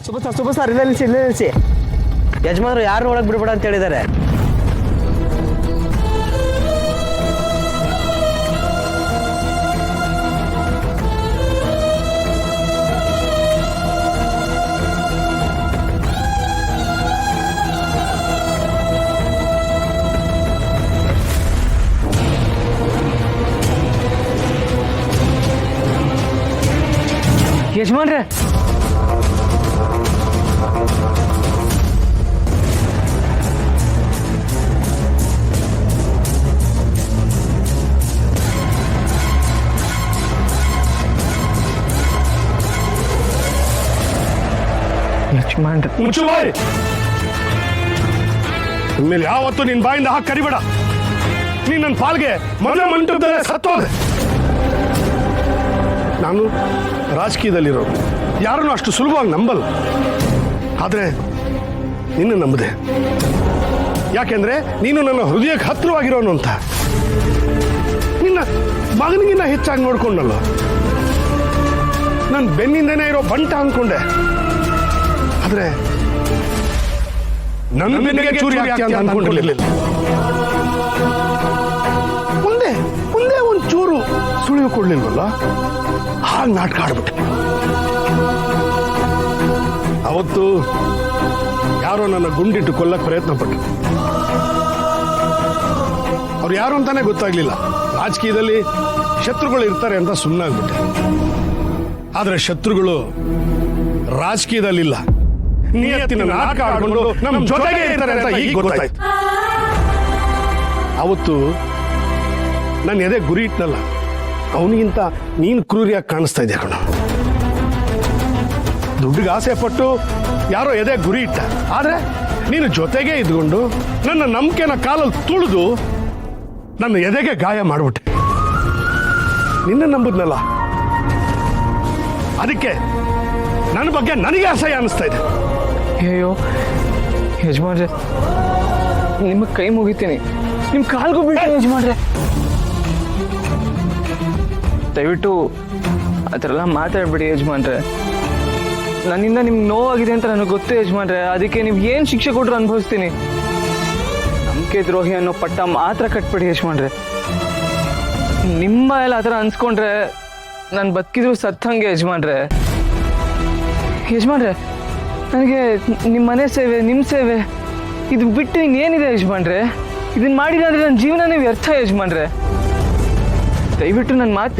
Subba sir ಇಲ್ಲೇ ನಿಲ್ಲಿಸಿ ಯಜಮಾನರು ಯಾರು ಒಳಗೆ ಬಿಡಬೇಡ ಅಂತ ಹೇಳಿದ್ದಾರೆ. ಯಜಮಾನ್ರೆ ಮುಚ್ಚು ಬಾಯ್. ಇನ್ಮೇಲೆ ಯಾವತ್ತು ನಿನ್ ಬಾಯಿಂದ ಹಾಕಿ ಕರಿಬೇಡ. ನೀನ್ ನನ್ನ ಪಾಲ್ಗೆ ಮೊದಲ ಮಂಟಪದಲ್ಲೇ ಸತ್ತೋದೆ. ನಾನು ರಾಜಕೀಯದಲ್ಲಿರೋ ಯಾರನ್ನು ಅಷ್ಟು ಸುಲಭವಾಗಿ ನಂಬಲ್ಲ. ಆದ್ರೆ ನಿನ್ನ ನಂಬದೆ. ಯಾಕೆಂದ್ರೆ ನೀನು ನನ್ನ ಹೃದಯಕ್ಕೆ ಹತ್ತಿರವಾಗಿರೋನು ಅಂತ. ನಿನ್ನ ಮಗನಿಗಿನ್ನ ಹೆಚ್ಚಾಗಿ ನೋಡ್ಕೊಂಡಲ್ಲ. ನನ್ನ ಬೆನ್ನಿಂದನೇ ಇರೋ ಬಂಟ ಅನ್ಕೊಂಡೆ. ಆದ್ರೆ ನನ್ನ ಬೆನ್ನಿಗೆ ಚೂರಿ ಆಗ್ತೀಯ ಅಂತ ಅನ್ಕೊಂಡಿರ್ಲಿಲ್ಲ. ಮುಂದೆ ಒಂದು ಚೂರು ಸುಳಿವು ಕೊಡ್ಲಿಲ್ವಲ್ಲ, ಹಾಗೆ ನಾಟಕ ಆಡ್ಬಿಟ್ಟೆ. ಅವತ್ತು ಯಾರೋ ನನ್ನ ಗುಂಡಿಟ್ಟು ಕೊಲ್ಲಕ್ಕೆ ಪ್ರಯತ್ನ ಪಟ್ಟರು. ಅವ್ರು ಯಾರು ಅಂತಾನೆ ಗೊತ್ತಾಗ್ಲಿಲ್ಲ. ರಾಜಕೀಯದಲ್ಲಿ ಶತ್ರುಗಳು ಇರ್ತಾರೆ ಅಂತ ಸುಮ್ಮನಾಗ್ಬಿಟ್ಟೆ. ಆದ್ರೆ ಶತ್ರುಗಳು ರಾಜಕೀಯದಲ್ಲಿಲ್ಲ, ನಿಯತ್ತಿನ ನಾಟಕ ಆಡ್ಕೊಂಡು ನಮ್ಮ ಜೊತೆಗೆ ಇರ್ತಾರೆ ಅಂತ ಈಗ ಗೊತ್ತಾಯ್ತು. ಅವತ್ತು ನನ್ನ ಎದೆ ಗುರಿ ಇಟ್ನಲ್ಲ, ಅವನಿಗಿಂತ ನೀನು ಕ್ರೂರಿಯಾಗಿ ಕಾಣಿಸ್ತಾ ಇದೆಯಾ ಕಣ. ದುಡ್ಡಿಗೆ ಆಸೆ ಪಟ್ಟು ಯಾರೋ ಎದೆ ಗುರಿ ಇಟ್ಟ. ಆದ್ರೆ ನೀನು ಜೊತೆಗೆ ಇದ್ಕೊಂಡು ನನ್ನ ನಂಬಿಕೆನ ಕಾಲಲ್ಲಿ ತುಳಿದು ನನ್ನ ಎದೆಗೆ ಗಾಯ ಮಾಡ್ಬಿಟ್ಟೆ. ನಿನ್ನ ನಂಬುದ್ನಲ್ಲ, ಅದಕ್ಕೆ ನನ್ನ ಬಗ್ಗೆ ನನಗೆ ಅಸಹ್ಯ ಅನಿಸ್ತಾ ಇದೆ. ಅಯ್ಯೋ ಯಜಮಾನ್ರೆ, ನಿಮ್ಮ ಕೈ ಮುಗಿತೀನಿ, ನಿಮ್ಮ ಕಾಲ್ಗೂ ಬಿಡ್ತೀನಿ ಯಜಮಾನ್ರೆ. ದಯವಿಟ್ಟು ಆ ಥರ ಎಲ್ಲ ಮಾತಾಡ್ಬೇಡಿ ಯಜಮಾನ್ರೆ. ನನ್ನಿಂದ ನಿಮ್ಗೆ ನೋವಾಗಿದೆ ಅಂತ ನನಗೆ ಗೊತ್ತು ಯಜಮಾನ್ರೆ. ಅದಕ್ಕೆ ನೀವು ಏನು ಶಿಕ್ಷೆ ಕೊಟ್ಟರು ಅನುಭವಿಸ್ತೀನಿ. ನಂಬಿಕೆ ದ್ರೋಹಿ ಅನ್ನೋ ಪಟ್ಟ ಮಾತ್ರ ಕಟ್ಬೇಡಿ ಯಜಮಾನ್ರೆ. ನಿಮ್ಮ ಎಲ್ಲ ಆ ಥರ ಅನ್ಸ್ಕೊಂಡ್ರೆ ನಾನು ಬದುಕಿದ್ರು ಸತ್ತಂಗೆ ಯಜಮಾನ್ರೆ. ಯಜಮಾನ್ರೆ, ನನಗೆ ನಿಮ್ಮ ಮನೆ ಸೇವೆ, ನಿಮ್ಮ ಸೇವೆ ಇದು ಬಿಟ್ಟು ಇನ್ನೇನಿದೆ ಯಜಮಾನ್ರೆ? ಇದನ್ನ ಮಾಡಿದ್ರೆ ನನ್ನ ಜೀವನನೇ ವ್ಯರ್ಥ ಯಜಮಾನ್ರೆ. ದಯವಿಟ್ಟು ನನ್ನ ಮಾತು